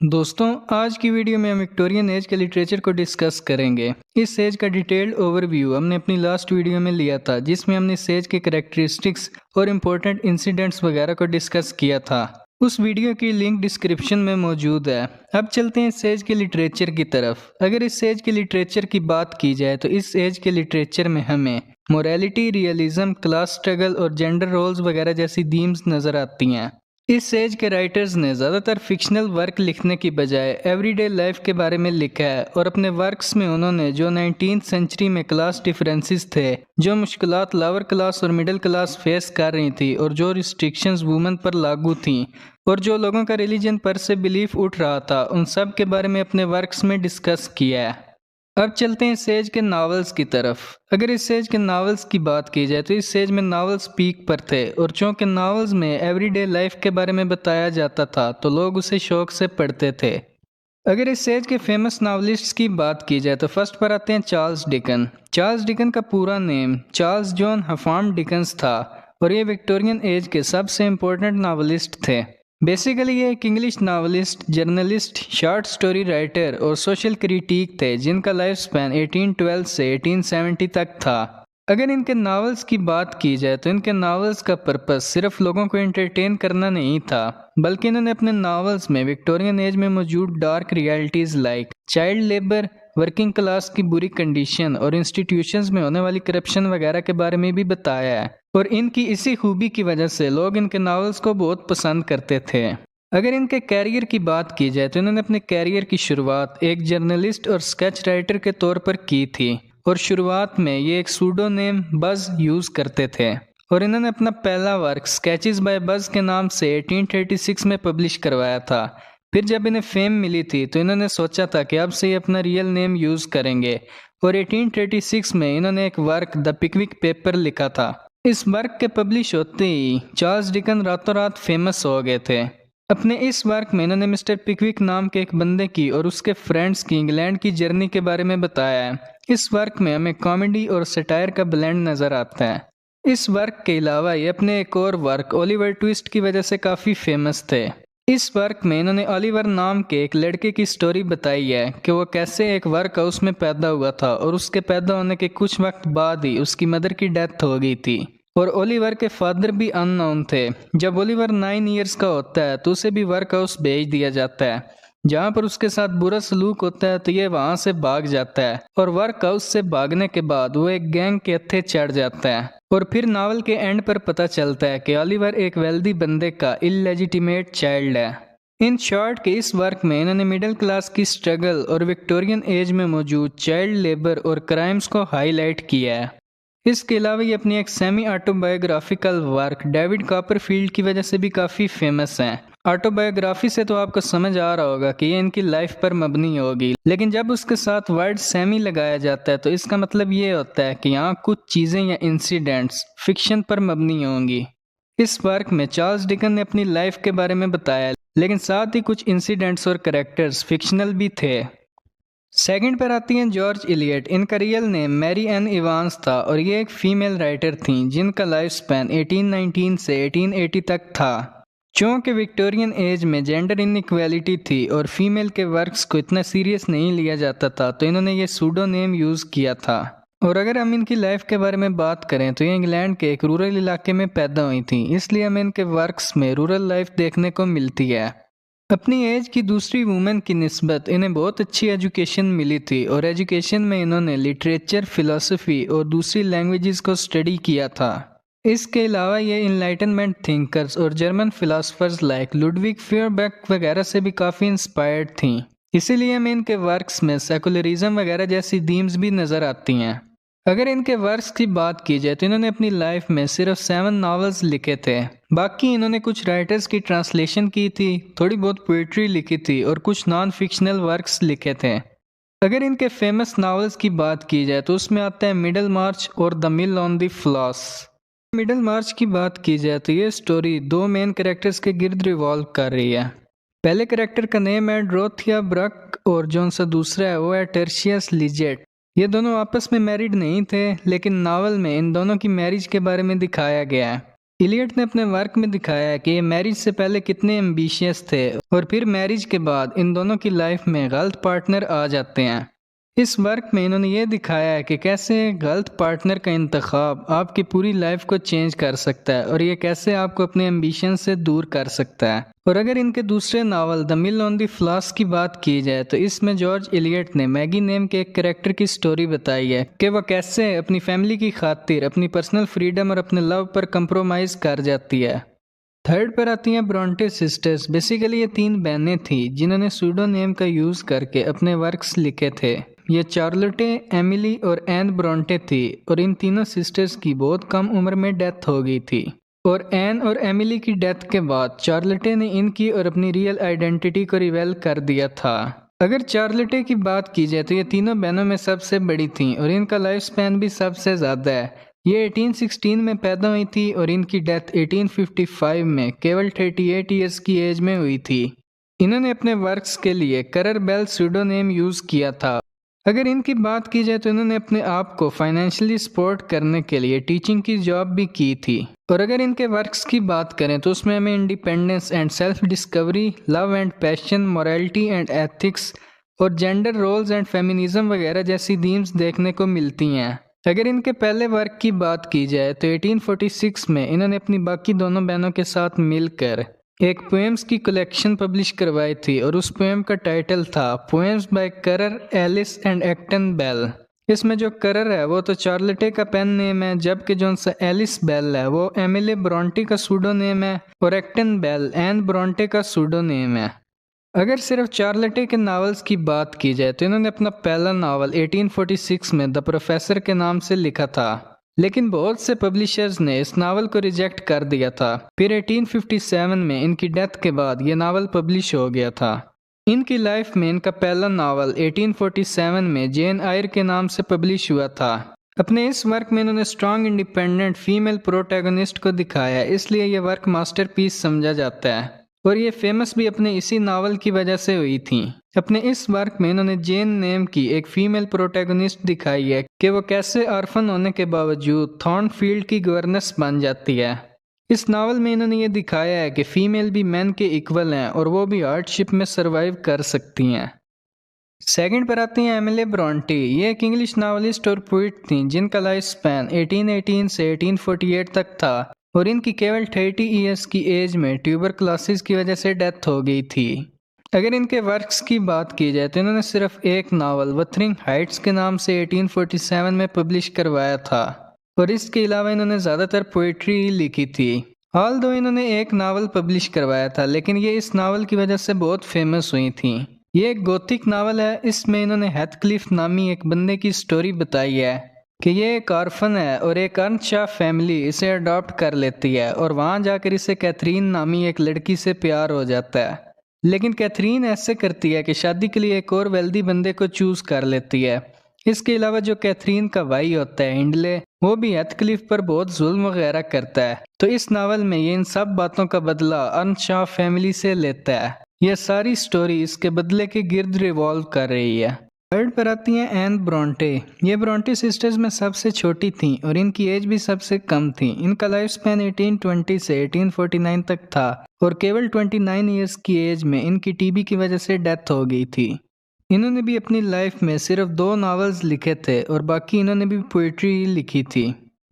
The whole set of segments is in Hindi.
दोस्तों, आज की वीडियो में हम विक्टोरियन एज के लिटरेचर को डिस्कस करेंगे। इस एज का डिटेल्ड ओवरव्यू हमने अपनी लास्ट वीडियो में लिया था, जिसमें हमने इस एज के कैरेक्टरिस्टिक्स और इम्पोर्टेंट इंसिडेंट्स वगैरह को डिस्कस किया था। उस वीडियो की लिंक डिस्क्रिप्शन में मौजूद है। अब चलते हैं इस एज के लिटरेचर की तरफ। अगर इस एज के लिटरेचर की बात की जाए तो इस एज के लिटरेचर में हमें मोरालिटी, रियलिज्म, क्लास स्ट्रगल और जेंडर रोल्स वगैरह जैसी थीम्स नजर आती हैं। इस एज के राइटर्स ने ज़्यादातर फिक्शनल वर्क लिखने की बजाय एवरीडे लाइफ के बारे में लिखा है और अपने वर्क्स में उन्होंने जो 19th सेंचुरी में क्लास डिफरेंसेस थे, जो मुश्किलात लोअर क्लास और मिडिल क्लास फेस कर रही थी और जो रिस्ट्रिक्शंस वुमेन पर लागू थीं और जो लोगों का रिलीजन पर से बिलीफ उठ रहा था, उन सब के बारे में अपने वर्क्स में डिस्कस किया है। अब चलते हैं इस एज के नावल्स की तरफ। अगर इस एज के नावल्स की बात की जाए तो इस एज में नावल्स पीक पर थे और चूंकि नावल्स में एवरीडे लाइफ के बारे में बताया जाता था तो लोग उसे शौक से पढ़ते थे। अगर इस एज के फेमस नावलिस्ट्स की बात की जाए तो फर्स्ट पर आते हैं चार्ल्स डिकन। चार्ल्स डिकन का पूरा नेम चार्ल्स जॉन हफाम डिकन्स था और ये विक्टोरियन एज के सबसे इम्पोर्टेंट नावलिस्ट थे। बेसिकली ये एक English novelist, journalist, short story writer और सोशल क्रिटिक थे जिनका लाइफ स्पैन 1812 से 1870 तक था। अगर इनके नावल्स की बात की जाए तो इनके नावल्स का पर्पस सिर्फ लोगों को एंटरटेन करना नहीं था, बल्कि इन्होंने अपने नावल्स में विक्टोरियन एज में मौजूद dark realities like child labour, working class की बुरी कंडीशन और इंस्टीट्यूशंस में होने वाली करप्शन वगैरह के बारे में भी बताया है और इनकी इसी खूबी की वजह से लोग इनके नावल्स को बहुत पसंद करते थे। अगर इनके कैरियर की बात की जाए तो इन्होंने अपने कैरियर की शुरुआत एक जर्नलिस्ट और स्केच राइटर के तौर पर की थी और शुरुआत में ये एक सूडोनेम बज यूज करते थे और इन्होंने अपना पहला वर्क स्केचेस बाय बज के नाम से 1836 में पब्लिश करवाया था। फिर जब इन्हें फेम मिली थी तो इन्होंने सोचा था कि अब से ये अपना रियल नेम यूज करेंगे और 1836 में इन्होंने एक वर्क द पिकविक पेपर लिखा था। इस वर्क के पब्लिश होते ही चार्ल्स डिकन रातों रात फेमस हो गए थे। अपने इस वर्क में इन्होंने मिस्टर पिकविक नाम के एक बंदे की और उसके फ्रेंड्स की इंग्लैंड की जर्नी के बारे में बताया है। इस वर्क में हमें कॉमेडी और सटायर का ब्लेंड नजर आता है। इस वर्क के अलावा ये अपने एक और वर्क ओलिवर ट्विस्ट की वजह से काफी फेमस थे। इस वर्क में इन्होंने ओलिवर नाम के एक लड़के की स्टोरी बताई है कि वो कैसे एक वर्क हाउस में पैदा हुआ था और उसके पैदा होने के कुछ वक्त बाद ही उसकी मदर की डेथ हो गई थी और ओलिवर के फादर भी अननोन थे। जब ओलिवर 9 इयर्स का होता है तो उसे भी वर्क हाउस भेज दिया जाता है, जहाँ पर उसके साथ बुरा सलूक होता है तो ये वहाँ से भाग जाता है और वर्क हाउस से भागने के बाद वो एक गैंग के हत्थे चढ़ जाता है और फिर नावल के एंड पर पता चलता है कि ओलिवर एक वेल्दी बंदे का इलेजिटिमेट चाइल्ड है। इन शॉर्ट के इस वर्क में इन्होंने मिडिल क्लास की स्ट्रगल और विक्टोरियन एज में मौजूद चाइल्ड लेबर और क्राइम्स को हाईलाइट किया है। इसके अलावा ये अपनी एक semi autobiographical work David Copperfield की वजह से भी काफ़ी फेमस हैं। ऑटोबायोग्राफी से तो आपको समझ आ रहा होगा कि ये इनकी लाइफ पर मबनी होगी, लेकिन जब उसके साथ वर्ड सेमी लगाया जाता है तो इसका मतलब ये होता है कि यहाँ कुछ चीज़ें या इंसिडेंट्स फिक्शन पर मबनी होंगी। इस वर्क में चार्ल्स डिकन ने अपनी लाइफ के बारे में बताया, लेकिन साथ ही कुछ इंसिडेंट्स और कैरेक्टर्स फिक्शनल भी थे। सेकंड पर आती हैं जॉर्ज इलियट। इनका real name Mary Ann Evans था और ये एक फीमेल राइटर थीं जिनका लाइफ स्पैन 1819 से 1880 तक था। चूँकि विक्टोरियन एज में जेंडर इनइक्वालिटी थी और फीमेल के वर्क्स को इतना सीरियस नहीं लिया जाता था तो इन्होंने ये सूडो नेम यूज़ किया था। और अगर हम इनकी लाइफ के बारे में बात करें तो ये इंग्लैंड के एक रूरल इलाके में पैदा हुई थी, इसलिए हमें इनके वर्क्स में रूरल लाइफ देखने को मिलती है। अपनी एज की दूसरी वुमेन की निस्बत इन्हें बहुत अच्छी एजुकेशन मिली थी और एजुकेशन में इन्होंने लिटरेचर, फिलॉसफी और दूसरी लैंग्वेजेस को स्टडी किया था। इसके अलावा ये इनलाइटनमेंट थिंकर्स और जर्मन फिलोसफर्स लाइक लुडविग फ्यूरबैक वगैरह से भी काफ़ी इंस्पायर्ड थीं। इसीलिए हमें इनके वर्क्स में सेकुलरिज्म वगैरह जैसी थीम्स भी नज़र आती हैं। अगर इनके वर्क्स की बात की जाए तो इन्होंने अपनी लाइफ में सिर्फ 7 नावल्स लिखे थे। बाकी इन्होंने कुछ राइटर्स की ट्रांसलेशन की थी, थोड़ी बहुत पोइट्री लिखी थी और कुछ नॉन फिक्शनल वर्क्स लिखे थे। अगर इनके फेमस नावल्स की बात की जाए तो उसमें आता है मिडल मार्च और the Mill on the Floss. Middlemarch की बात की जाए तो ये स्टोरी 2 मेन कैरेक्टर्स के गिर्द रिवॉल्व कर रही है। पहले कैरेक्टर का नेम है ड्रोथिया ब्रक और जो सा दूसरा है वो है टर्शियस लिजेट। ये दोनों आपस में मैरिड नहीं थे, लेकिन नावल में इन दोनों की मैरिज के बारे में दिखाया गया है। इलियट ने अपने वर्क में दिखाया है कि ये मैरिज से पहले कितने एम्बिशियस थे और फिर मैरिज के बाद इन दोनों की लाइफ में गलत पार्टनर आ जाते हैं। इस वर्क में इन्होंने ये दिखाया है कि कैसे गलत पार्टनर का इंतखाब आपकी पूरी लाइफ को चेंज कर सकता है और ये कैसे आपको अपने एम्बिशन से दूर कर सकता है। और अगर इनके दूसरे novel the Mill on the floss की बात की जाए तो इसमें जॉर्ज इलियट ने मैगी नेम के एक कैरेक्टर की स्टोरी बताई है कि वह कैसे अपनी फैमिली की खातिर अपनी पर्सनल फ्रीडम और अपने लव पर कंप्रोमाइज कर जाती है। थर्ड पर आती हैं ब्रॉन्टे सिस्टर्स। बेसिकली ये 3 बहनें थी जिन्होंने सूडो नेम का यूज करके अपने वर्क्स लिखे थे। ये चार्लोटे, एमिली और एन ब्रॉन्टे थी और इन तीनों सिस्टर्स की बहुत कम उम्र में डेथ हो गई थी। और एन और एमिली की डेथ के बाद चार्लोटे ने इनकी और अपनी रियल आइडेंटिटी को रिवेल कर दिया था। अगर चार्लोटे की बात की जाए तो ये तीनों बहनों में सबसे बड़ी थी और इनका लाइफ स्पैन भी सबसे ज़्यादा है। ये 1816 में पैदा हुई थी और इनकी डेथ 1855 में केवल 38 ईयर्स की एज में हुई थी। इन्होंने अपने वर्क्स के लिए करर बेल सूडोनेम यूज़ किया था। अगर इनकी बात की जाए तो इन्होंने अपने आप को फाइनेंशियली सपोर्ट करने के लिए टीचिंग की जॉब भी की थी। और अगर इनके वर्क्स की बात करें तो उसमें हमें independence and self discovery, love and passion, morality and ethics और जेंडर रोल्स एंड फेमिनिज्म वगैरह जैसी थीम्स देखने को मिलती हैं। अगर इनके पहले वर्क की बात की जाए तो 1846 में इन्होंने अपनी बाकी दोनों बहनों के साथ मिलकर एक पोएम्स की कलेक्शन पब्लिश करवाई थी और उस पोएम का टाइटल था poems by Currer, Ellis and Acton Bell. इसमें जो करर है वो तो चार्लोटे का पेन नेम है, जबकि जो एलिस बेल है वो एमिले ब्रॉन्टे का सूडो नेम है और एक्टन बेल एन ब्रॉन्टे का सूडो नेम है। अगर सिर्फ चार्लोटे के नावल्स की बात की जाए तो इन्होंने अपना पहला नावल 1846 में द प्रोफेसर के नाम से लिखा था, लेकिन बहुत से पब्लिशर्स ने इस नावल को रिजेक्ट कर दिया था। फिर 1857 में इनकी डेथ के बाद ये नावल पब्लिश हो गया था। इनकी लाइफ में इनका पहला नावल 1847 में जेन आयर के नाम से पब्लिश हुआ था। अपने इस वर्क में इन्होंने स्ट्रॉन्ग इंडिपेंडेंट फीमेल प्रोटैगनिस्ट को दिखाया, इसलिए यह वर्क मास्टरपीस समझा जाता है और ये फेमस भी अपने इसी नावल की वजह से हुई थी। अपने इस वर्क में इन्होंने जेन नेम की एक फीमेल प्रोटैगनिस्ट दिखाई है कि वो कैसे ऑर्फन होने के बावजूद थॉर्नफील्ड की गवर्नेस बन जाती है। इस नावल में इन्होंने ये दिखाया है कि फीमेल भी मैन के इक्वल हैं और वो भी हार्डशिप में सरवाइव कर सकती हैं। सेकंड पर आती हैं एमिले ब्रॉन्टे। ये एक इंग्लिश नावलिस्ट और पोइट थी जिनका लाइफ स्पैन 1818 से 1848 तक था और इनकी केवल 30 ईयर्स की एज में ट्यूबरक्लोसिस की वजह से डेथ हो गई थी। अगर इनके वर्क्स की बात की जाए तो इन्होंने सिर्फ एक नावल वथरिंग हाइट्स के नाम से 1847 में पब्लिश करवाया था और इसके अलावा इन्होंने ज़्यादातर पोइट्री लिखी थी। ऑल दो इन्होंने एक नावल पब्लिश करवाया था, लेकिन ये इस नावल की वजह से बहुत फेमस हुई थी। ये एक गोथिक नावल है। इसमें इन्होंने हेथक्लिफ नामी एक बंदे की स्टोरी बताई है कि ये एक ऑर्फन है और एक अर्नशाह फैमिली इसे अडॉप्ट कर लेती है और वहाँ जाकर इसे कैथरीन नामी एक लड़की से प्यार हो जाता है। लेकिन कैथरीन ऐसे करती है कि शादी के लिए एक और वेल्दी बंदे को चूज कर लेती है। इसके अलावा जो कैथरीन का भाई होता है हिंडले, वो भी हेथक्लिफ पर बहुत जुल्म वगैरह करता है। तो इस नावल में ये इन सब बातों का बदला अर्नशाह फैमिली से लेता है। यह सारी स्टोरी इसके बदले के गिर्द रिवॉल्व कर रही है। थर्ड पर आती हैं एन ब्रॉन्टे। ये ब्रॉन्टे सिस्टर्स में सबसे छोटी थीं और इनकी एज भी सबसे कम थी। इनका लाइफ स्पैन 1820 से 1849 तक था और केवल 29 ईयर्स की एज में इनकी टीबी की वजह से डेथ हो गई थी। इन्होंने भी अपनी लाइफ में सिर्फ 2 नावल्स लिखे थे और बाकी इन्होंने भी पोइट्री लिखी थी।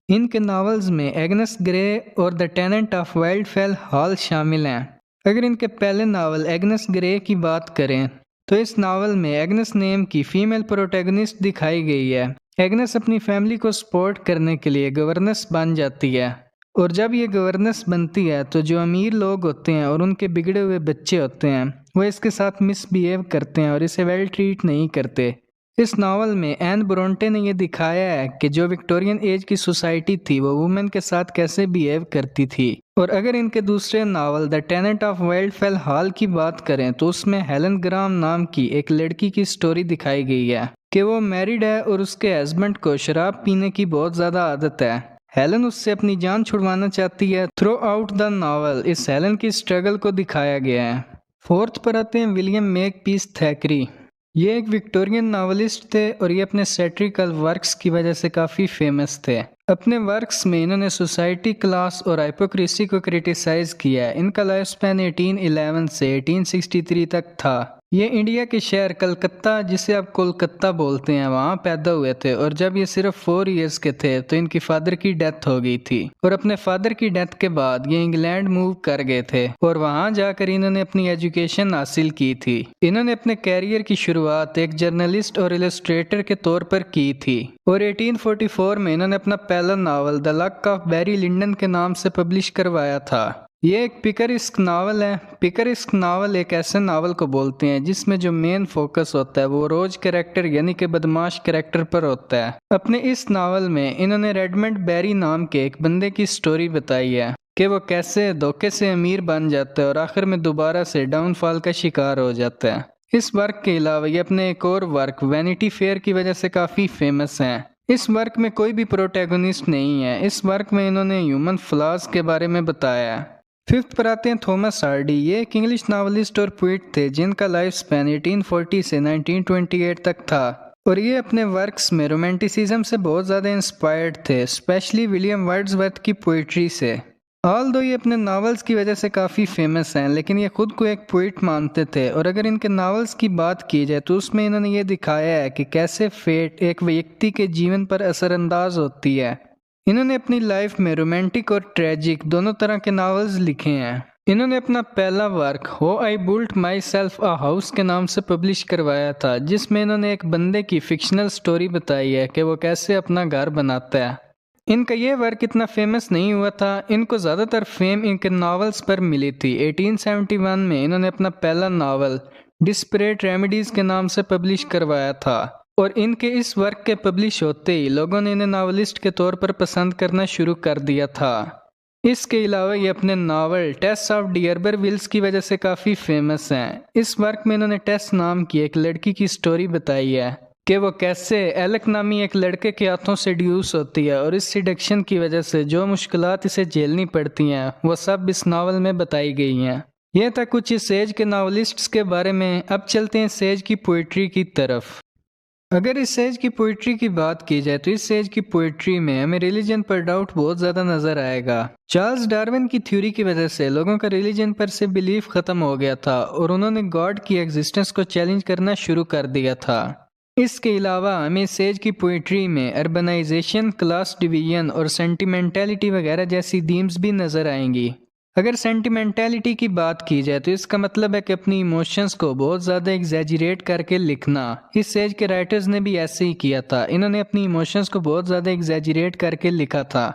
इनके नावल्स में एग्नेस ग्रे और the Tenant of Wildfell hall शामिल हैं। अगर इनके पहले नावल एग्नेस ग्रे की बात करें तो इस नावल में एग्नेस नेम की फीमेल प्रोटैगनिस्ट दिखाई गई है। एग्नेस अपनी फैमिली को सपोर्ट करने के लिए गवर्नेस बन जाती है और जब ये गवर्नेस बनती है तो जो अमीर लोग होते हैं और उनके बिगड़े हुए बच्चे होते हैं वो इसके साथ मिसबिहेव करते हैं और इसे वेल ट्रीट नहीं करते। इस नावल में एन ब्रॉन्टे ने यह दिखाया है कि जो विक्टोरियन एज की सोसाइटी थी वो वुमेन के साथ कैसे बिहेव करती थी। और अगर इनके दूसरे novel the Tenant of Wildfell Hall की बात करें तो उसमें हेलन ग्राम नाम की एक लड़की की स्टोरी दिखाई गई है कि वो मैरिड है और उसके हस्बैंड को शराब पीने की बहुत ज़्यादा आदत है। हेलन उससे अपनी जान छुड़वाना चाहती है। थ्रू आउट द नावल इस हेलन की स्ट्रगल को दिखाया गया है। फोर्थ पर आते हैं विलियम मेकपीस थैकरी। ये एक विक्टोरियन नावलिस्ट थे और ये अपने सैटिरिकल वर्क्स की वजह से काफ़ी फेमस थे। अपने वर्क्स में इन्होंने सोसाइटी, क्लास और हाइपोक्रेसी को क्रिटिसाइज किया है। इनका लाइफ स्पैन 1811 से 1863 तक था। ये इंडिया के शहर कलकत्ता, जिसे आप कोलकाता बोलते हैं, वहाँ पैदा हुए थे और जब ये सिर्फ 4 इयर्स के थे तो इनकी फादर की डेथ हो गई थी और अपने फादर की डेथ के बाद ये इंग्लैंड मूव कर गए थे और वहाँ जाकर इन्होंने अपनी एजुकेशन हासिल की थी। इन्होंने अपने कैरियर की शुरुआत एक जर्नलिस्ट और इलस्ट्रेटर के तौर पर की थी और 1844 में इन्होंने अपना पहला novel the luck of Barry Lyndon के नाम से पब्लिश करवाया था। ये एक पिकरिस्क नावल है। पिकरिस्क नावल एक ऐसे नावल को बोलते हैं जिसमें जो मेन फोकस होता है वो रोज कैरेक्टर यानी कि बदमाश कैरेक्टर पर होता है। अपने इस नावल में इन्होंने रेडमंड बैरी नाम के एक बंदे की स्टोरी बताई है कि वो कैसे धोखे से अमीर बन जाता है और आखिर में दोबारा से डाउनफॉल का शिकार हो जाता है। इस वर्क के अलावा ये अपने एक और वर्क वैनिटी फेयर की वजह से काफ़ी फेमस हैं। इस वर्क में कोई भी प्रोटैगोनिस्ट नहीं है। इस वर्क में इन्होंने ह्यूमन फ्लॉज के बारे में बताया है। 5th पर आते हैं थॉमस हार्डी। ये एक इंग्लिश नावलिस्ट और पोइट थे जिनका लाइफ स्पैन 1840 से 1928 तक था और ये अपने वर्क्स में रोमांटिसिज्म से बहुत ज़्यादा इंस्पायर्ड थे, स्पेशली विलियम वर्ड्सवर्थ की पोइट्री से। ऑल्दो ये अपने नावल्स की वजह से काफ़ी फेमस हैं, लेकिन ये खुद को एक पोइट मानते थे और अगर इनके नावल्स की बात की जाए तो उसमें इन्होंने ये दिखाया है कि कैसे फेट एक व्यक्ति के जीवन पर असरअंदाज होती है। इन्होंने अपनी लाइफ में रोमांटिक और ट्रेजिक दोनों तरह के नावल्स लिखे हैं। इन्होंने अपना पहला वर्क हो I built myself a house के नाम से पब्लिश करवाया था, जिसमें इन्होंने एक बंदे की फिक्शनल स्टोरी बताई है कि वो कैसे अपना घर बनाता है। इनका ये वर्क इतना फेमस नहीं हुआ था। इनको ज़्यादातर फेम इनके नावल्स पर मिली थी। 1871 में इन्होंने अपना पहला नावल डिस्परेट रेमेडीज़ के नाम से पब्लिश करवाया था और इनके इस वर्क के पब्लिश होते ही लोगों ने इन्हें नावलिस्ट के तौर पर पसंद करना शुरू कर दिया था। इसके अलावा ये अपने नावल टेस ऑफ डियरबरविल्स की वजह से काफ़ी फेमस हैं। इस वर्क में इन्होंने टेस नाम की एक लड़की की स्टोरी बताई है कि वो कैसे एलेक नामी एक लड़के के हाथों सेड्यूस होती है और इस सिडक्शन की वजह से जो मुश्किलात इसे झेलनी पड़ती हैं वो सब इस नावल में बताई गई हैं। यह था कुछ इस एज के नावलिस्ट्स के बारे में। अब चलते हैं इस एज की पोइट्री की तरफ। अगर इस एज की पोइट्री की बात की जाए तो इस एज की पोइट्री में हमें रिलीजन पर डाउट बहुत ज़्यादा नज़र आएगा। चार्ल्स डार्विन की थ्योरी की वजह से लोगों का रिलीजन पर से बिलीफ ख़त्म हो गया था और उन्होंने गॉड की एग्जिस्टेंस को चैलेंज करना शुरू कर दिया था। इसके अलावा हमें इस एज की पोइट्री में अर्बनाइजेशन, क्लास डिवीजन और सेंटिमेंटलिटी वगैरह जैसी थीम्स भी नज़र आएंगी। अगर सेंटिमेंटलिटी की बात की जाए तो इसका मतलब है कि अपनी इमोशंस को बहुत ज़्यादा एग्जैजरेट करके लिखना। इस एज के राइटर्स ने भी ऐसे ही किया था। इन्होंने अपनी इमोशंस को बहुत ज़्यादा एग्जैजरेट करके लिखा था।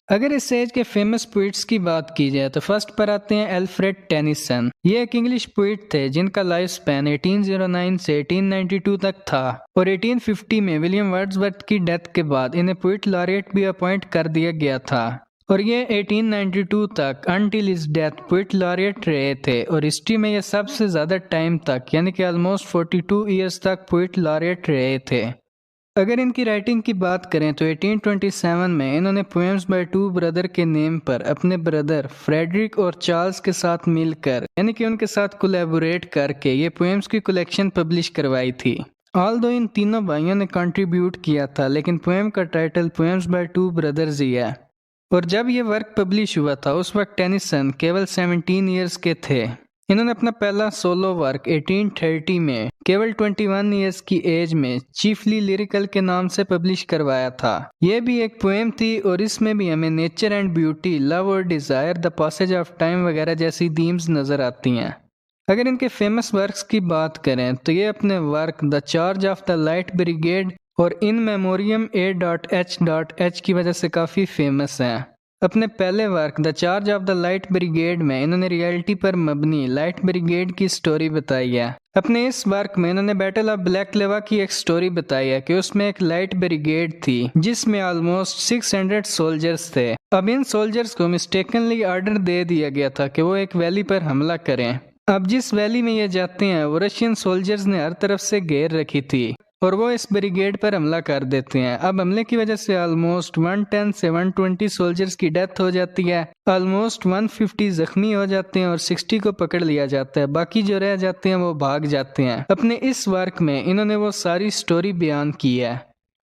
अगर इस एज के फेमस पोइट्स की बात की जाए तो फर्स्ट पर आते हैं एल्फ्रेड टेनिसन। ये एक इंग्लिश पोइट थे जिनका लाइफ स्पैन 1809 से 1892 तक था और 1850 में विलियम वर्ड्सवर्थ की डेथ के बाद इन्हें पोइट लॉरेट भी अपॉइंट कर दिया गया था और ये 1892 तक until his death poet laureate रहे थे और हिस्ट्री में ये सबसे ज़्यादा टाइम तक यानी कि ऑलमोस्ट 42 ईयर्स तक पोइट लॉरेट रहे थे। अगर इनकी राइटिंग की बात करें तो 1827 में इन्होंने पोएम्स बाय टू ब्रदर के नेम पर अपने ब्रदर फ्रेडरिक और चार्ल्स के साथ मिलकर यानी कि उनके साथ कोलैबोरेट करके ये पोएम्स की कलेक्शन पब्लिश करवाई थी। ऑल्दो इन तीनों भाइयों ने कंट्रीब्यूट किया था, लेकिन पोएम का title poems by two brothers ही है। और जब ये वर्क पब्लिश हुआ था उस वक्त टेनिसन केवल 17 ईयर्स के थे। इन्होंने अपना पहला सोलो वर्क 1830 में केवल 21 ईयर्स की एज में चीफली लिरिकल के नाम से पब्लिश करवाया था। यह भी एक पोएम थी और इसमें भी हमें नेचर एंड ब्यूटी, लव और desire, the passage of time वगैरह जैसी थीम्स नज़र आती हैं। अगर इनके फेमस वर्क्स की बात करें तो ये अपने work the charge of the light brigade और इन मेमोरियम A.H.H की वजह से काफ़ी फेमस हैं। अपने पहले work the charge of the light brigade में इन्होंने रियलिटी पर मबनी लाइट ब्रिगेड की स्टोरी बताई है। अपने इस वर्क में इन्होंने बैटल ऑफ ब्लैक लेवा की एक स्टोरी बताई है कि उसमें एक लाइट ब्रिगेड थी जिसमें ऑलमोस्ट 600 सोल्जर्स थे। अब इन सोल्जर्स को मिस्टेकनली ऑर्डर दे दिया गया था कि वो एक वैली पर हमला करें। अब जिस वैली में ये जाते हैं वो रशियन सोल्जर्स ने हर तरफ से घेर रखी थी और वो इस ब्रिगेड पर हमला कर देते हैं। अब हमले की वजह से ऑलमोस्ट 110 से 120 सोल्जर्स की डेथ हो जाती है, ऑलमोस्ट 150 जख्मी हो जाते हैं और 60 को पकड़ लिया जाता है। बाकी जो रह जाते हैं वो भाग जाते हैं। अपने इस वर्क में इन्होंने वो सारी स्टोरी बयान की है।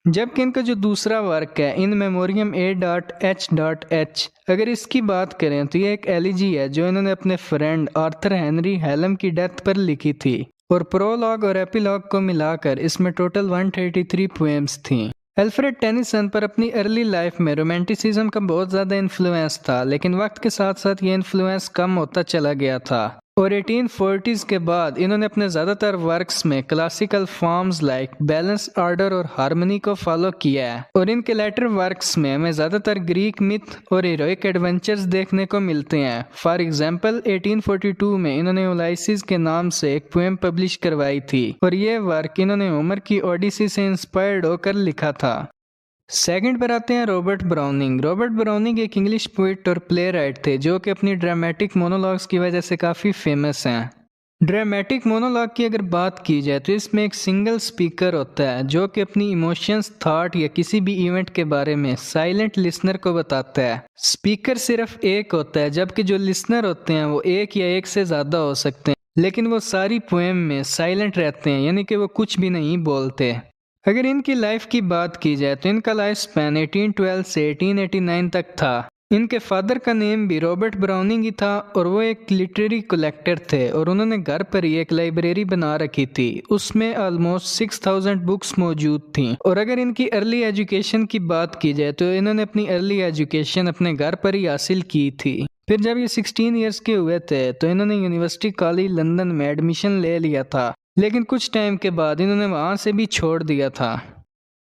जबकि इनका जो दूसरा वर्क है इन मेमोरियम A.H.H, अगर इसकी बात करें तो ये एक एलिजी है जो इन्होंने अपने फ्रेंड आर्थर हेनरी हेलम की डेथ पर लिखी थी, और प्रोलॉग और एपिलॉग को मिलाकर इसमें टोटल 133 पोएम्स थी। अल्फ्रेड टेनिसन पर अपनी अर्ली लाइफ में रोमांटिसिज्म का बहुत ज़्यादा इन्फ्लुएंस था, लेकिन वक्त के साथ साथ ये इन्फ्लुएंस कम होता चला गया था, और 1840s के बाद इन्होंने अपने ज़्यादातर वर्क्स में classical forms like balance, order और हार्मनी को फॉलो किया है। और इनके लेटर वर्क्स में हमें ज़्यादातर ग्रीक मिथ और हीरोइक एडवेंचर्स देखने को मिलते हैं। फॉर एग्जाम्पल 1842 में इन्होंने उलाइसिस के नाम से एक पोएम पब्लिश करवाई थी, और ये वर्क इन्होंने होमर की ओडिसी से इंस्पायर्ड होकर लिखा था। सेकंड पर आते हैं रॉबर्ट ब्राउनिंग। रॉबर्ट ब्राउनिंग एक इंग्लिश पोइट और प्ले राइट थे जो कि अपनी ड्रामेटिक मोनोलॉग्स की वजह से काफ़ी फेमस हैं। ड्रामेटिक मोनोलॉग की अगर बात की जाए तो इसमें एक सिंगल स्पीकर होता है जो कि अपनी इमोशंस, थॉट या किसी भी इवेंट के बारे में साइलेंट लिसनर को बताता है। स्पीकर सिर्फ एक होता है, जबकि जो लिसनर होते हैं वो एक या एक से ज़्यादा हो सकते हैं, लेकिन वो सारी पोएम में साइलेंट रहते हैं, यानी कि वो कुछ भी नहीं बोलते। अगर इनकी लाइफ की बात की जाए तो इनका लाइफ स्पैन 1812 से 1889 तक था। इनके फादर का नेम भी रॉबर्ट ब्राउनिंग ही था, और वो एक लिटरेरी कलेक्टर थे, और उन्होंने घर पर ही एक लाइब्रेरी बना रखी थी। उसमें ऑलमोस्ट 6000 बुक्स मौजूद थीं। और अगर इनकी अर्ली एजुकेशन की बात की जाए तो इन्होंने अपनी अर्ली एजुकेशन अपने घर पर ही हासिल की थी। फिर जब ये 16 ईयर्स के हुए थे तो इन्होंने यूनिवर्सिटी कॉलेज लंदन में एडमिशन ले लिया था, लेकिन कुछ टाइम के बाद इन्होंने वहाँ से भी छोड़ दिया था।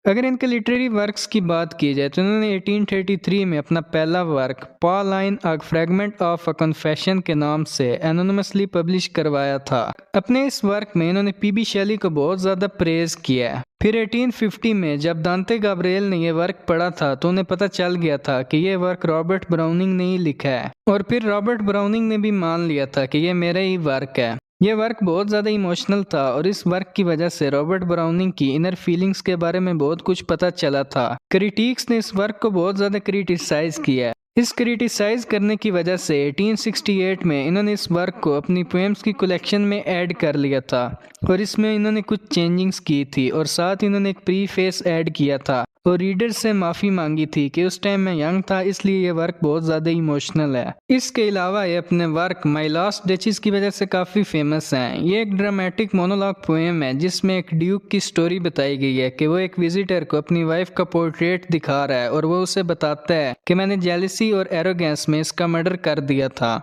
अगर इनके लिटरेरी वर्क्स की बात की जाए तो इन्होंने 1833 में अपना पहला work Pauline a fragment of a confession के नाम से एनोनिमसली पब्लिश करवाया था। अपने इस वर्क में इन्होंने पीबी शेली को बहुत ज़्यादा प्रेज किया है। फिर 1850 में जब दांते गाब्रिएल ने यह वर्क पढ़ा था तो उन्हें पता चल गया था कि यह वर्क रॉबर्ट ब्राउनिंग ने ही लिखा है, और फिर रॉबर्ट ब्राउनिंग ने भी मान लिया था कि यह मेरा ही वर्क है। यह वर्क बहुत ज़्यादा इमोशनल था, और इस वर्क की वजह से रॉबर्ट ब्राउनिंग की इनर फीलिंग्स के बारे में बहुत कुछ पता चला था। क्रिटिक्स ने इस वर्क को बहुत ज़्यादा क्रिटिसाइज किया। इस क्रिटिसाइज करने की वजह से 1868 में इन्होंने इस वर्क को अपनी पोएम्स की कलेक्शन में ऐड कर लिया था, और इसमें इन्होंने कुछ चेंजिंग्स की थी, और साथ इन्होंने एक प्रीफेस ऐड किया था और रीडर से माफ़ी मांगी थी कि उस टाइम मैं यंग था, इसलिए ये वर्क बहुत ज़्यादा इमोशनल है। इसके अलावा ये अपने वर्क माई लास्ट डचेस की वजह से काफ़ी फेमस हैं। ये एक ड्रामेटिक मोनोलॉग पोएम है जिसमें एक ड्यूक की स्टोरी बताई गई है कि वो एक विजिटर को अपनी वाइफ का पोर्ट्रेट दिखा रहा है, और वो उसे बताता है कि मैंने जेलसी और एरोगेंस में इसका मर्डर कर दिया था।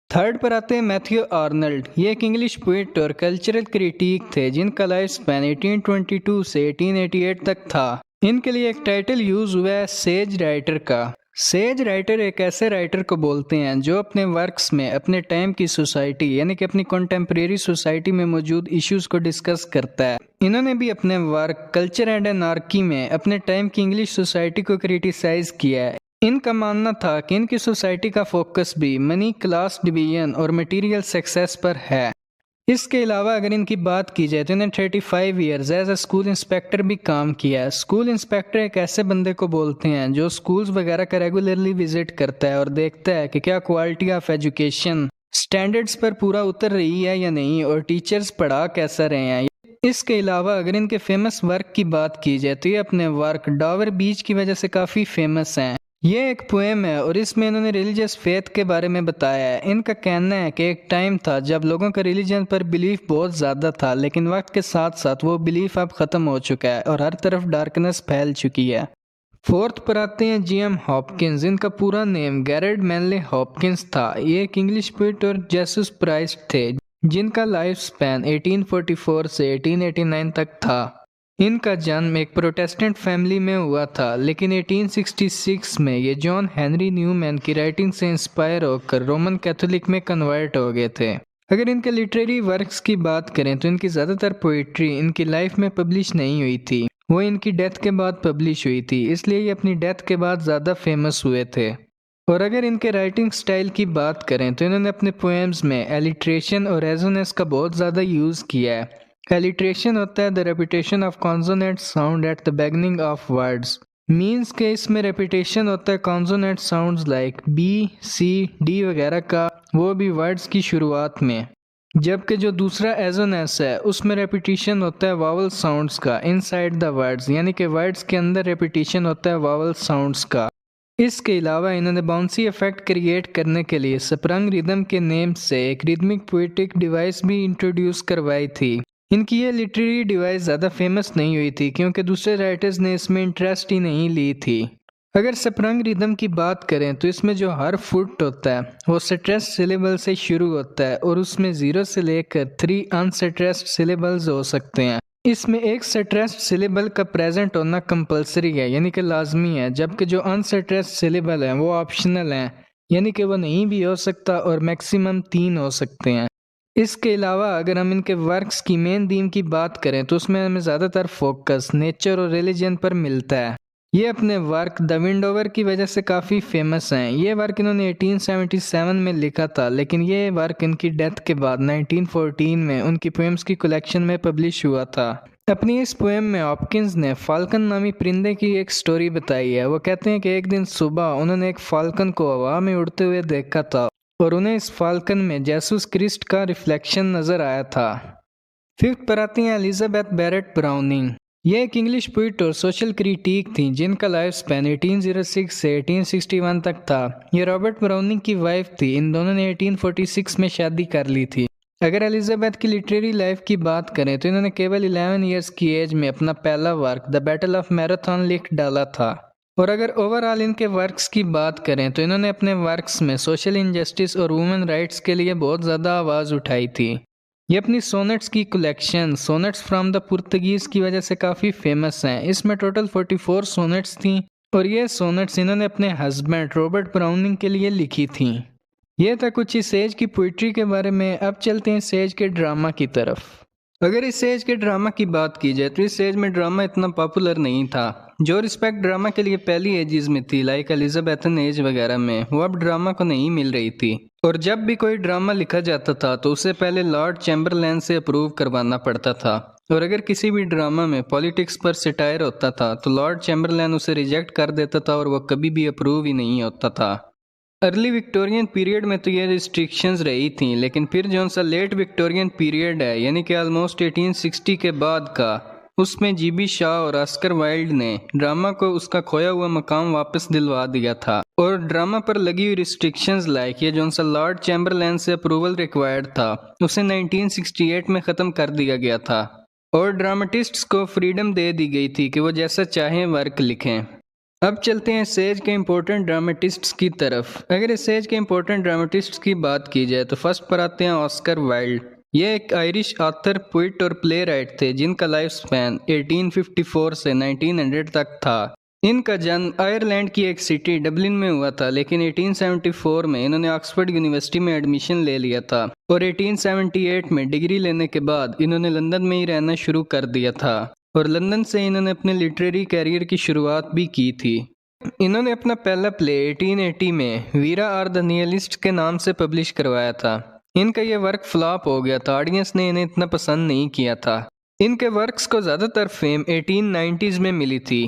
थर्ड पर आते हैं मैथ्यू आर्नल्ड। ये एक इंग्लिश पोइट और कल्चरल क्रिटिक थे जिनका लाइफ स्पैन 1822 से 1888 तक था। इनके लिए एक टाइटल यूज हुआ है सेज राइटर का। सेज राइटर एक ऐसे राइटर को बोलते हैं जो अपने वर्क्स में अपने टाइम की सोसाइटी यानी कि अपनी कंटेम्प्रेरी सोसाइटी में मौजूद इश्यूज को डिस्कस करता है। इन्होंने भी अपने वर्क कल्चर एंड एनार्की में अपने टाइम की इंग्लिश सोसाइटी को क्रिटिसाइज किया है। इनका मानना था कि इनकी सोसाइटी का फोकस भी मनी, क्लास डिवीजन और मटेरियल सक्सेस पर है। इसके अलावा अगर इनकी बात की जाए तो इन्हें 35 years as a school inspector भी काम किया है। स्कूल इंस्पेक्टर एक ऐसे बंदे को बोलते हैं जो स्कूल्स वगैरह का रेगुलरली विजिट करता है और देखता है कि क्या क्वालिटी ऑफ एजुकेशन स्टैंडर्ड्स पर पूरा उतर रही है या नहीं, और टीचर्स पढ़ा कैसा रहे हैं। इसके अलावा अगर इनके फेमस वर्क की बात की जाए तो ये अपने वर्क डॉवर बीच की वजह से काफ़ी फेमस हैं। ये एक पोएम है और इसमें इन्होंने रिलीजियस फेथ के बारे में बताया है। इनका कहना है कि एक टाइम था जब लोगों का रिलीजन पर बिलीफ बहुत ज़्यादा था, लेकिन वक्त के साथ साथ वो बिलीफ अब ख़त्म हो चुका है और हर तरफ डार्कनेस फैल चुकी है। फोर्थ पर आते हैं जीएम हॉपकिंस। इनका पूरा नेम गैरेड मैनले हॉपकिंस था। ये एक इंग्लिश पोइट और जेसस प्राइस्ट थे जिनका लाइफ स्पैन 1844 से 1889 तक था। इनका जन्म एक प्रोटेस्टेंट फैमिली में हुआ था, लेकिन 1866 में ये जॉन हेनरी न्यूमैन की राइटिंग से इंस्पायर होकर रोमन कैथोलिक में कन्वर्ट हो गए थे। अगर इनके लिटरेरी वर्क्स की बात करें तो इनकी ज़्यादातर पोइट्री इनकी लाइफ में पब्लिश नहीं हुई थी, वो इनकी डेथ के बाद पब्लिश हुई थी, इसलिए ये अपनी डेथ के बाद ज़्यादा फेमस हुए थे। और अगर इनके राइटिंग स्टाइल की बात करें तो इन्होंने अपने पोएम्स में एलिट्रेशन और रेजोनेंस का बहुत ज़्यादा यूज़ किया है। एलिट्रेशन होता है the repetition of consonant sound at the beginning of words. Means के इसमें रेपिटेशन होता है कॉन्सोनेंट साउंड्स लाइक बी, सी, डी वगैरह का, वो भी वर्ड्स की शुरुआत में। जबकि जो दूसरा एजोनेस है उसमें रेपिटेशन होता है वावल साउंड्स का इनसाइड द वर्ड्स, यानी कि वर्ड्स के अंदर रेपिटेशन होता है वावल साउंड्स का। इसके अलावा इन्होंने बाउंसी इफेक्ट क्रिएट करने के लिए स्प्रंग रिदम के नेम से एक रिदमिक पोएटिक डिवाइस भी इंट्रोड्यूस करवाई थी। इनकी ये लिटरेरी डिवाइस ज़्यादा फेमस नहीं हुई थी क्योंकि दूसरे राइटर्स ने इसमें इंटरेस्ट ही नहीं ली थी। अगर स्प्रंग रिदम की बात करें तो इसमें जो हर फुट होता है वो स्ट्रेस्ड सिलेबल से शुरू होता है और उसमें 0 से लेकर 3 अनस्ट्रेस्ड सिलेबल्स हो सकते हैं। इसमें एक स्ट्रेस्ड सिलेबल का प्रेजेंट होना कंपलसरी है, यानी कि लाजमी है, जबकि जो अनस्ट्रेस्ड सिलेबल है वो ऑप्शनल है, यानी कि वो नहीं भी हो सकता और मैक्सिमम 3 हो सकते हैं। इसके अलावा अगर हम इनके वर्क्स की मेन थीम की बात करें तो उसमें हमें ज़्यादातर फोकस नेचर और रिलीजन पर मिलता है। ये अपने वर्क द विंडोवर की वजह से काफ़ी फेमस हैं। ये वर्क इन्होंने 1877 में लिखा था, लेकिन ये वर्क इनकी डेथ के बाद 1914 में उनकी पोएम्स की कलेक्शन में पब्लिश हुआ था। अपनी इस पोएम में हॉपकिंस ने फाल्कन नामी परिंदे की एक स्टोरी बताई है। वो कहते हैं कि एक दिन सुबह उन्होंने एक फाल्कन को हवा में उड़ते हुए देखा था और उन्हें इस फाल्कन में जेसस क्रिस्ट का रिफ्लेक्शन नजर आया था। 5th पर आती हैं एलिजाबेथ बैरेट ब्राउनिंग। ये एक इंग्लिश पोइट और सोशल क्रिटिक थी जिनका लाइफ स्पैन 1806 से 1861 तक था। ये रॉबर्ट ब्राउनिंग की वाइफ थी। इन दोनों ने 1846 में शादी कर ली थी। अगर एलिजाबेथ की लिटरेरी लाइफ की बात करें तो इन्होंने केवल 11 ईयर्स की एज में अपना पहला work the battle of marathon लिख डाला था। और अगर ओवरऑल इनके वर्क्स की बात करें तो इन्होंने अपने वर्क्स में सोशल इंजस्टिस और वुमेन राइट्स के लिए बहुत ज़्यादा आवाज़ उठाई थी। ये अपनी सोनेट्स की collection sonnets from the Portuguese की वजह से काफ़ी फेमस हैं। इसमें टोटल 44 सोनेट्स थी और ये सोनेट्स इन्होंने अपने हस्बैंड रॉबर्ट ब्राउनिंग के लिए लिखी थी। ये था कुछ इस एज की पोइट्री के बारे में। अब चलते हैं इस एज के ड्रामा की तरफ। अगर इस एज के ड्रामा की बात की जाए तो इस एज में ड्रामा इतना पॉपुलर नहीं था। जो रिस्पेक्ट ड्रामा के लिए पहली एजेस में थी लाइक एलिजाबेथन एज वगैरह में, वो अब ड्रामा को नहीं मिल रही थी। और जब भी कोई ड्रामा लिखा जाता था तो उसे पहले लॉर्ड चैम्बरलैन से अप्रूव करवाना पड़ता था। और अगर किसी भी ड्रामा में पॉलिटिक्स पर सिटायर होता था तो लॉर्ड चैम्बरलैन उसे रिजेक्ट कर देता था और वह कभी भी अप्रूव ही नहीं होता था। अर्ली विक्टोरियन पीरियड में तो ये रिस्ट्रिक्शंस रही थी, लेकिन फिर जो सा लेट विक्टोरियन पीरियड है यानी कि ऑलमोस्ट 1860 के बाद का, उसमें जीबी शाह और ऑस्कर वाइल्ड ने ड्रामा को उसका खोया हुआ मकाम वापस दिलवा दिया था। और ड्रामा पर लगी हुई रिस्ट्रिक्शंस लाइक ये जो सा लॉर्ड चैम्बरलैन से अप्रूवल रिक्वायर्ड था उसे 1968 में ख़त्म कर दिया गया था और ड्रामाटिस्ट्स को फ्रीडम दे दी गई थी कि वो जैसा चाहें वर्क लिखें। अब चलते हैं इस एज के इम्पोर्टेंट ड्रामेटिस्ट्स की तरफ। अगर इस एज के इम्पोर्टेंट ड्रामेटिस्ट्स की बात की जाए तो फर्स्ट पर आते हैं ऑस्कर वाइल्ड। ये एक आयरिश ऑथर, पोइट और प्ले राइट थे जिनका लाइफ स्पैन 1854 से 1900 तक था। इनका जन्म आयरलैंड की एक सिटी डबलिन में हुआ था, लेकिन 1874 में इन्होंने ऑक्सफोर्ड यूनिवर्सिटी में एडमिशन ले लिया था और 1878 में डिग्री लेने के बाद इन्होंने लंदन में ही रहना शुरू कर दिया था और लंदन से इन्होंने अपने लिटरेरी कैरियर की शुरुआत भी की थी। इन्होंने अपना पहला प्ले 1880 में वीरा और द नियलिस्ट के नाम से पब्लिश करवाया था। इनका यह वर्क फ्लॉप हो गया था, ऑडियंस ने इन्हें इतना पसंद नहीं किया था। इनके वर्क्स को ज़्यादातर फेम 1890s में मिली थी।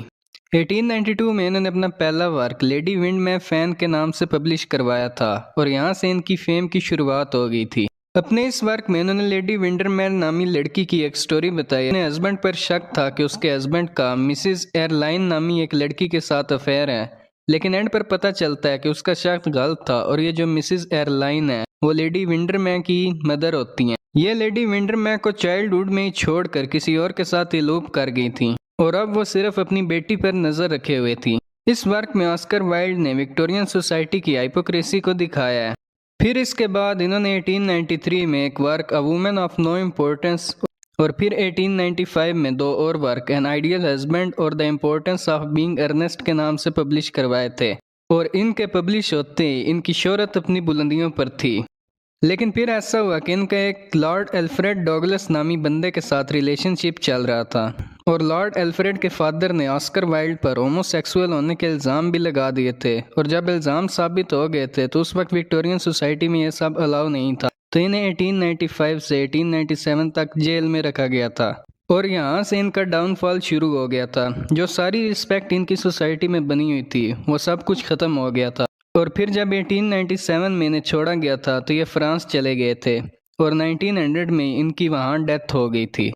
1892 में इन्होंने अपना पहला वर्क लेडी विंड में फैन के नाम से पब्लिश करवाया था और यहाँ से इनकी फेम की शुरुआत हो गई थी। अपने इस वर्क में उन्होंने लेडी विंडरमैन नामी लड़की की एक स्टोरी बताई। अपने हस्बैंड पर शक था कि उसके हस्बैंड का मिसिस एयरलाइन नामी एक लड़की के साथ अफेयर है, लेकिन एंड पर पता चलता है कि उसका शक गलत था और ये जो मिसिस एयरलाइन है वो लेडी विंडरमैन की मदर होती हैं। ये लेडी विंडरमैन को चाइल्डहुड में ही छोड़कर किसी और के साथ एलोप कर गई थी और अब वो सिर्फ अपनी बेटी पर नजर रखे हुए थी। इस वर्क में ऑस्कर वाइल्ड ने विक्टोरियन सोसाइटी की हाइपोक्रेसी को दिखाया है। फिर इसके बाद इन्होंने 1893 में एक work a woman of no importance और फिर 1895 में 2 और वर्क एन आइडियल हस्बैंड और the importance of being Earnest के नाम से पब्लिश करवाए थे और इनके पब्लिश होते ही इनकी शोहरत अपनी बुलंदियों पर थी। लेकिन फिर ऐसा हुआ कि इनका एक लॉर्ड एल्फ्रेड डॉगलस नामी बंदे के साथ रिलेशनशिप चल रहा था और लॉर्ड एल्फ्रेड के फादर ने ऑस्कर वाइल्ड पर होमोसेक्सुअल होने के इल्ज़ाम भी लगा दिए थे और जब इल्ज़ाम साबित हो गए थे तो उस वक्त विक्टोरियन सोसाइटी में यह सब अलाउ नहीं था, तो इन्हें 1895 से 1897 तक जेल में रखा गया था और यहाँ से इनका डाउनफॉल शुरू हो गया था। जो सारी रिस्पेक्ट इनकी सोसाइटी में बनी हुई थी वो सब कुछ ख़त्म हो गया था और फिर जब 1897 में इन्हें छोड़ा गया था तो ये फ्रांस चले गए थे और 1900 में इनकी वहाँ डेथ हो गई थी।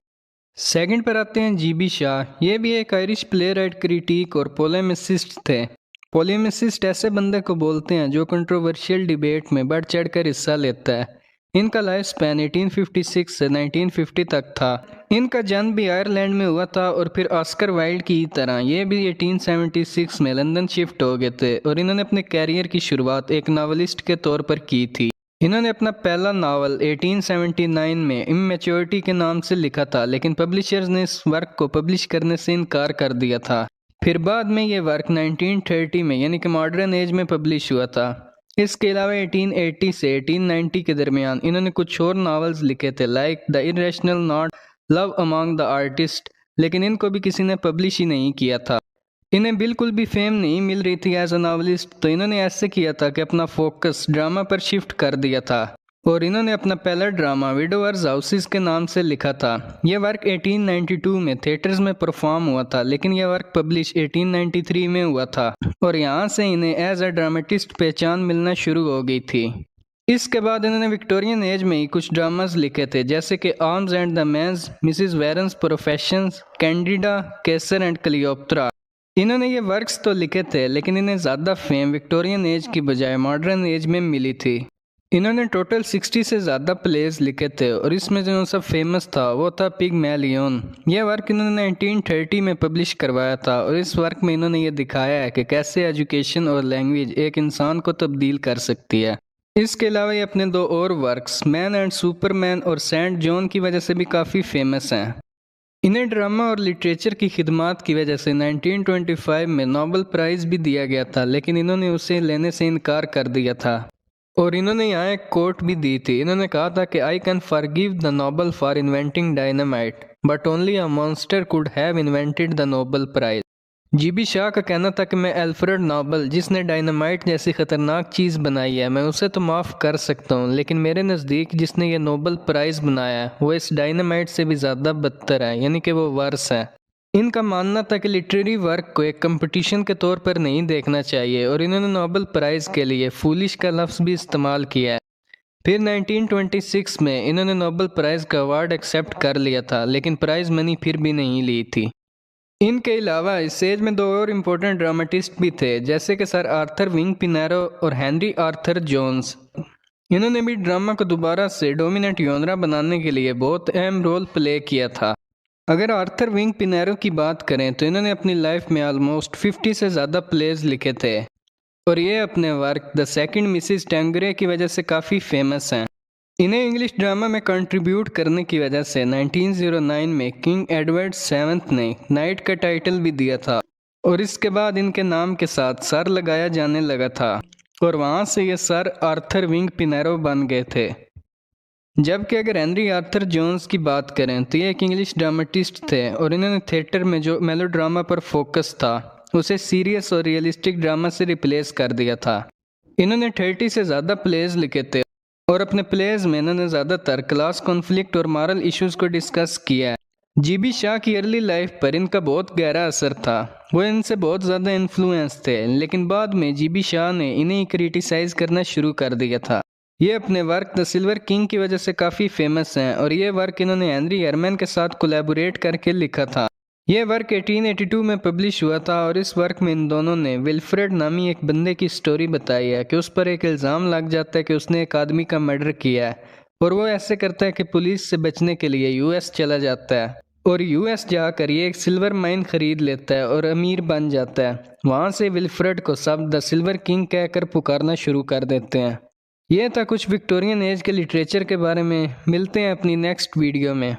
सेकंड पर आते हैं GB शाह। ये भी एक आयरिश प्ले राइट, क्रिटिक और पोलेमिसिस्ट थे। पोलेमिसिस्ट ऐसे बंदे को बोलते हैं जो कंट्रोवर्शियल डिबेट में बढ़ चढ़ कर हिस्सा लेता है। इनका लाइफ स्पैन 1856 से 1950 तक था। इनका जन्म भी आयरलैंड में हुआ था और फिर ऑस्कर वाइल्ड की तरह ये भी 1876 में लंदन शिफ्ट हो गए थे और इन्होंने अपने कैरियर की शुरुआत एक नावलिस्ट के तौर पर की थी। इन्होंने अपना पहला नावल 1879 में इमैच्योरिटी के नाम से लिखा था, लेकिन पब्लिशर्स ने इस वर्क को पब्लिश करने से इनकार कर दिया था। फिर बाद में ये वर्क 1930 में यानी कि मॉडर्न एज में पब्लिश हुआ था। इसके अलावा 1880 से 1890 के दरमियान इन्होंने कुछ और नावल्स लिखे थे, like the irrational not, love among the artist, लेकिन इनको भी किसी ने पब्लिश ही नहीं किया था। इन्हें बिल्कुल भी फेम नहीं मिल रही थी एज अ नावलिस्ट, तो इन्होंने ऐसे किया था कि अपना फोकस ड्रामा पर शिफ्ट कर दिया था और इन्होंने अपना पहला ड्रामा विडोवर्स हाउसेस के नाम से लिखा था। यह वर्क 1892 में थिएटर्स में परफॉर्म हुआ था, लेकिन यह वर्क पब्लिश 1893 में हुआ था और यहाँ से इन्हें एज अ ड्रामेटिस्ट पहचान मिलना शुरू हो गई थी। इसके बाद इन्होंने विक्टोरियन एज में ही कुछ ड्रामास लिखे थे, जैसे कि Arms and the Man's, Mrs Warren's Professions, Candida, Caesar and Cleopatra. इन्होंने ये वर्क्स तो लिखे थे, लेकिन इन्हें ज़्यादा फेम विक्टोरियन एज की बजाय मॉडर्न एज में मिली थी। इन्होंने टोटल 60 से ज़्यादा प्लेस लिखे थे और इसमें जो सब फेमस था वो था पिग्मैलियन। यह वर्क इन्होंने 1930 में पब्लिश करवाया था और इस वर्क में इन्होंने ये दिखाया है कि कैसे एजुकेशन और लैंग्वेज एक इंसान को तब्दील कर सकती है। इसके अलावा ये अपने दो और वर्क्स मैन एंड सुपरमैन और सेंट जॉन की वजह से भी काफ़ी फेमस हैं। इन्हें ड्रामा और लिटरेचर की खिदमात की वजह से 1925 में नोबेल प्राइज़ भी दिया गया था, लेकिन इन्होंने उसे लेने से इनकार कर दिया था और इन्होंने यहाँ एक कोट भी दी थी। इन्होंने कहा था कि I can forgive the Nobel for inventing dynamite, but only a monster could have invented the Nobel prize. GB Shaw का कहना था कि मैं अल्फ्रेड नोबेल, जिसने डायनामाइट जैसी खतरनाक चीज़ बनाई है, मैं उसे तो माफ़ कर सकता हूँ, लेकिन मेरे नज़दीक जिसने ये नोबेल प्राइज़ बनाया है वो इस डायनामाइट से भी ज़्यादा बदतर है, यानी कि वो वर्स है। इनका मानना था कि लिटरेरी वर्क को एक कंपटीशन के तौर पर नहीं देखना चाहिए और इन्होंने नोबेल प्राइज़ के लिए फूलिश का लफ्ज़ भी इस्तेमाल किया है। फिर 1926 में इन्होंने नोबेल प्राइज़ का अवार्ड एक्सेप्ट कर लिया था, लेकिन प्राइज़ मनी फिर भी नहीं ली थी। इनके अलावा इस एज में दो और इम्पोर्टेंट ड्रामेटिस्ट भी थे, जैसे कि सर आर्थर विंग पिनेरो और हेनरी आर्थर जोन्स। इन्होंने भी ड्रामा को दोबारा से डोमिनेंट जॉनरा बनाने के लिए बहुत अहम रोल प्ले किया था। अगर आर्थर विंग पिनेरो की बात करें तो इन्होंने अपनी लाइफ में ऑलमोस्ट 50 से ज़्यादा प्लेज लिखे थे और ये अपने वर्क द सेकंड मिसिस टेंगरे की वजह से काफ़ी फेमस हैं। इन्हें इंग्लिश ड्रामा में कंट्रीब्यूट करने की वजह से 1909 में किंग एडवर्ड 7 ने नाइट का टाइटल भी दिया था और इसके बाद इनके नाम के साथ सर लगाया जाने लगा था और वहाँ से ये सर आर्थर विंग पिनेरो बन गए थे। जबकि अगर हेनरी आर्थर जोन्स की बात करें तो ये एक इंग्लिश ड्रामेटिस्ट थे और इन्होंने थिएटर में जो मेलोड्रामा पर फोकस था उसे सीरियस और रियलिस्टिक ड्रामा से रिप्लेस कर दिया था। इन्होंने 30 से ज़्यादा प्लेज लिखे थे और अपने प्लेज में इन्होंने ज़्यादातर क्लास कॉन्फ्लिक्ट और मॉरल इश्यूज़ को डिस्कस किया है। GB शाह की अर्ली लाइफ पर इनका बहुत गहरा असर था, वो इनसे बहुत ज़्यादा इन्फ्लुएंस थे, लेकिन बाद में GB शाह ने इन्हें क्रिटिसाइज़ करना शुरू कर दिया था। ये अपने वर्क द सिल्वर किंग की वजह से काफ़ी फेमस हैं और ये वर्क इन्होंने हेनरी हरमैन के साथ कोलैबोरेट करके लिखा था। यह वर्क 1882 में पब्लिश हुआ था और इस वर्क में इन दोनों ने विल्फ्रेड नामी एक बंदे की स्टोरी बताई है कि उस पर एक इल्ज़ाम लग जाता है कि उसने एक आदमी का मर्डर किया है और वो ऐसे करता है कि पुलिस से बचने के लिए US चला जाता है और US जाकर ये एक सिल्वर माइन खरीद लेता है और अमीर बन जाता है। वहाँ से विल्फ्रेड को सब द सिल्वर किंग कहकर पुकारना शुरू कर देते हैं। यह था कुछ विक्टोरियन एज के लिटरेचर के बारे में। मिलते हैं अपनी नेक्स्ट वीडियो में।